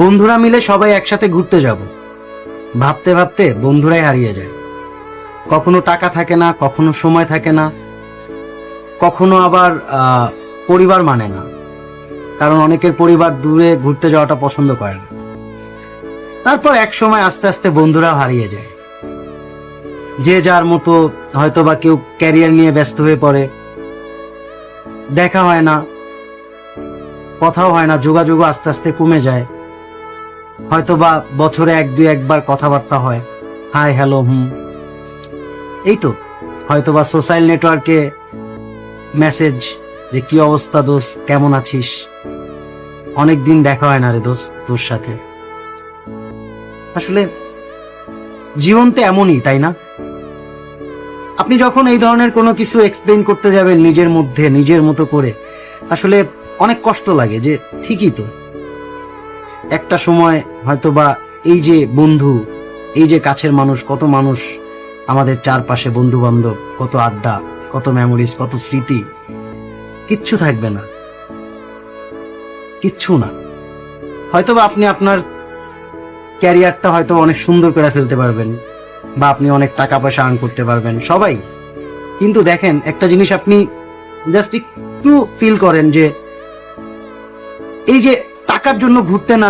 বন্ধুরা মিলে সবাই একসাথে ঘুরতে যাব, ভাবতে ভাবতে বন্ধুরাই হারিয়ে যায়। কখনো টাকা থাকে না, কখনো সময় থাকে না, কখনো আবার পরিবার মানে না, কারণ অনেকের পরিবার দূরে ঘুরতে যাওয়াটা পছন্দ করে না। তারপর এক সময় আস্তে আস্তে বন্ধুরাও হারিয়ে যায়, যে যার মতো, হয়তো বা কেউ ক্যারিয়ার নিয়ে ব্যস্ত হয়ে পড়ে, দেখা হয় না, কথাও হয় না, যোগাযোগ আস্তে আস্তে কমে যায়। হয়তো বা বছরে একবার কথাবার্তা হয়, হাই হ্যালো এই তো। হয়তো বা সোশ্যাল নেটওয়ার্কে মেসেজ, যে কি অবস্থা দোস্ত, কেমন আছিস, অনেকদিন দেখা হয় না রে দোস্ত তোর সাথে। আসলে জীবন তো এমনই, তাই না? আপনি যখন এই ধরনের কোনো কিছু এক্সপ্লেইন করতে যাবেন নিজের মধ্যে, নিজের মতো করে, আসলে অনেক কষ্ট লাগে যে ঠিকই তো, একটা সময় হয়তো বা এই যে বন্ধু, এই যে কাছের মানুষ, কত মানুষ আমাদের চারপাশে, বন্ধু বান্ধব, কত আড্ডা, কত মেমোরিজ, কত স্মৃতি, কিচ্ছু থাকবে না, কিচ্ছু না। হয়তোবা আপনি আপনার ক্যারিয়ারটা হয়তো অনেক সুন্দর করে ফেলতে পারবেন, বা আপনি অনেক টাকা পয়সা আর্ন করতে পারবেন, সবাই। কিন্তু দেখেন একটা জিনিস, আপনি জাস্ট একটু ফিল করেন যে এই যে টাকার জন্য ঘুরতে না